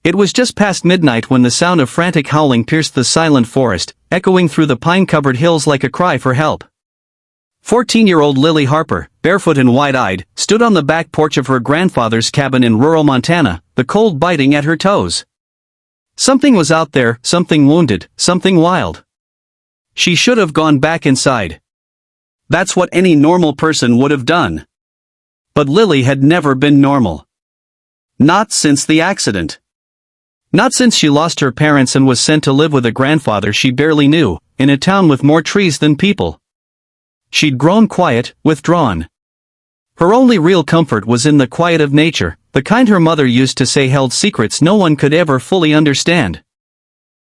It was just past midnight when the sound of frantic howling pierced the silent forest, echoing through the pine-covered hills like a cry for help. 14-year-old Lily Harper, barefoot and wide-eyed, stood on the back porch of her grandfather's cabin in rural Montana, the cold biting at her toes. Something was out there, something wounded, something wild. She should have gone back inside. That's what any normal person would have done. But Lily had never been normal. Not since the accident. Not since she lost her parents and was sent to live with a grandfather she barely knew, in a town with more trees than people. She'd grown quiet, withdrawn. Her only real comfort was in the quiet of nature, the kind her mother used to say held secrets no one could ever fully understand.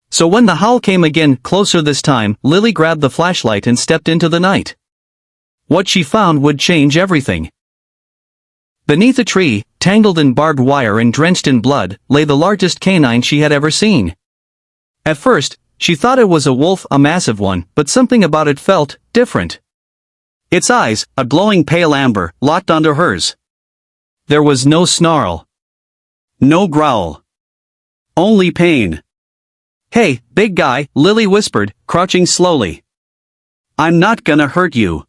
So when the howl came again, closer this time, Lily grabbed the flashlight and stepped into the night. What she found would change everything. Beneath a tree, tangled in barbed wire and drenched in blood, lay the largest canine she had ever seen. At first, she thought it was a wolf, a massive one, but something about it felt different. Its eyes, a glowing pale amber, locked onto hers. There was no snarl. No growl. Only pain. "Hey, big guy," Lily whispered, crouching slowly. "I'm not gonna hurt you."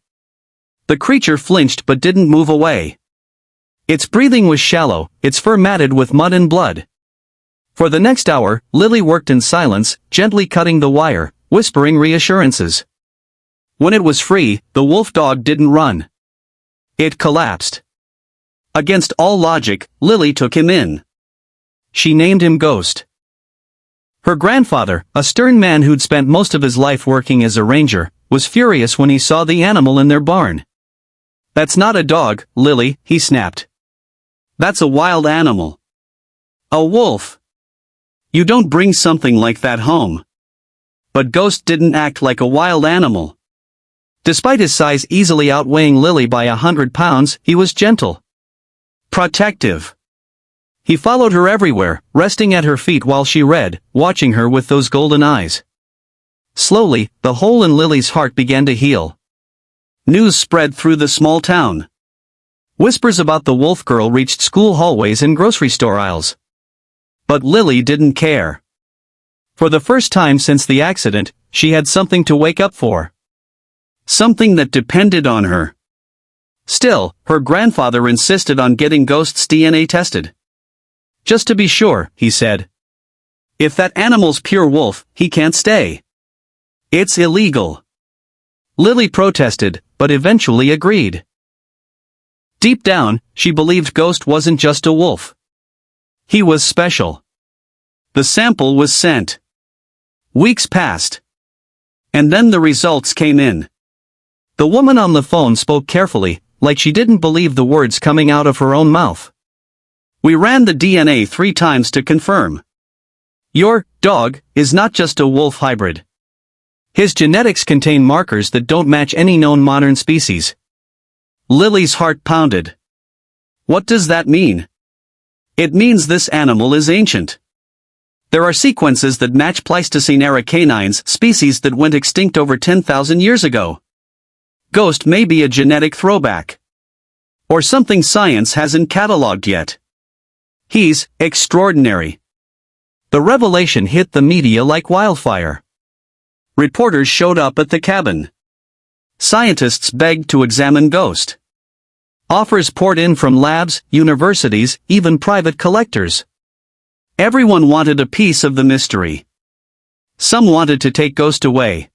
The creature flinched but didn't move away. Its breathing was shallow, its fur matted with mud and blood. For the next hour, Lily worked in silence, gently cutting the wire, whispering reassurances. When it was free, the Wolfdog didn't run. It collapsed. Against all logic, Lily took him in. She named him Ghost. Her grandfather, a stern man who'd spent most of his life working as a ranger, was furious when he saw the animal in their barn. "That's not a dog, Lily," he snapped. "That's a wild animal. A wolf. You don't bring something like that home." But Ghost didn't act like a wild animal. Despite his size easily outweighing Lily by 100 pounds, he was gentle. Protective. He followed her everywhere, resting at her feet while she read, watching her with those golden eyes. Slowly, the hole in Lily's heart began to heal. News spread through the small town. Whispers about the wolf girl reached school hallways and grocery store aisles. But Lily didn't care. For the first time since the accident, she had something to wake up for. Something that depended on her. Still, her grandfather insisted on getting Ghost's DNA tested. "Just to be sure," he said. "If that animal's pure wolf, he can't stay. It's illegal." Lily protested, but eventually agreed. Deep down, she believed Ghost wasn't just a wolf. He was special. The sample was sent. Weeks passed. And then the results came in. The woman on the phone spoke carefully, like she didn't believe the words coming out of her own mouth. "We ran the DNA 3 times to confirm. Your dog is not just a wolf hybrid. His genetics contain markers that don't match any known modern species." Lily's heart pounded. What does that mean? It means this animal is ancient. There are sequences that match Pleistocene-era canines, species that went extinct over 10,000 years ago. Ghost may be a genetic throwback. Or something science hasn't catalogued yet. He's extraordinary. The revelation hit the media like wildfire. Reporters showed up at the cabin. Scientists begged to examine Ghost. Offers poured in from labs, universities, even private collectors. Everyone wanted a piece of the mystery. Some wanted to take Ghost away.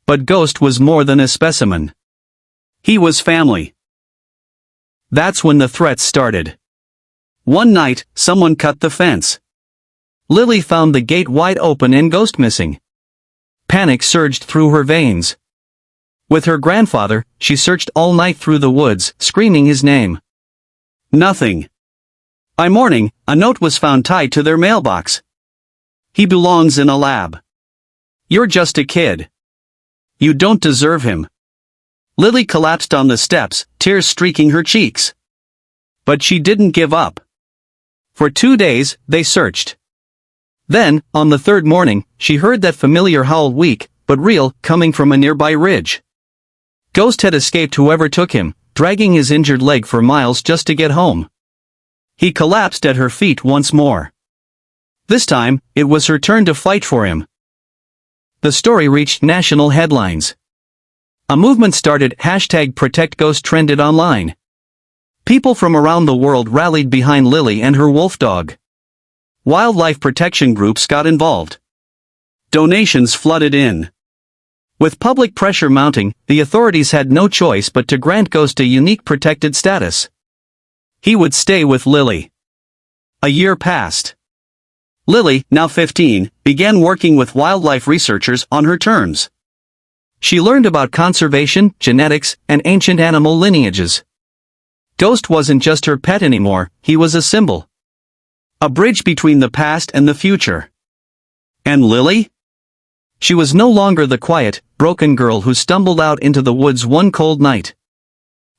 But Ghost was more than a specimen. He was family. That's when the threats started. One night, someone cut the fence. Lily found the gate wide open and Ghost missing. Panic surged through her veins. With her grandfather, she searched all night through the woods, screaming his name. Nothing. By morning, a note was found tied to their mailbox. "He belongs in a lab. You're just a kid. You don't deserve him." Lily collapsed on the steps, tears streaking her cheeks. But she didn't give up. For 2 days, they searched. Then, on the 3rd morning, she heard that familiar howl, weak, but real, coming from a nearby ridge. Ghost had escaped whoever took him, dragging his injured leg for miles just to get home. He collapsed at her feet once more. This time, it was her turn to fight for him. The story reached national headlines. A movement started, #ProtectGhost trended online. People from around the world rallied behind Lily and her Wolfdog. Wildlife protection groups got involved. Donations flooded in. With public pressure mounting, the authorities had no choice but to grant Ghost a unique protected status. He would stay with Lily. A year passed. Lily, now 15, began working with wildlife researchers on her terms. She learned about conservation, genetics, and ancient animal lineages. Ghost wasn't just her pet anymore, he was a symbol. A bridge between the past and the future. And Lily? She was no longer the quiet, broken girl who stumbled out into the woods one cold night.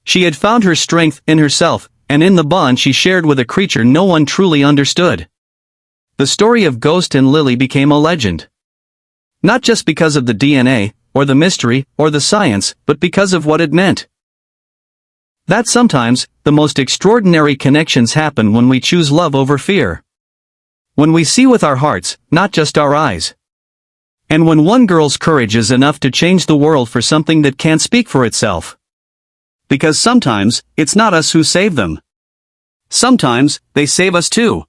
She had found her strength in herself, and in the bond she shared with a creature no one truly understood. The story of Ghost and Lily became a legend. Not just because of the DNA, or the mystery, or the science, but because of what it meant. That sometimes, the most extraordinary connections happen when we choose love over fear. When we see with our hearts, not just our eyes. And when one girl's courage is enough to change the world for something that can't speak for itself. Because sometimes, it's not us who save them. Sometimes, they save us too.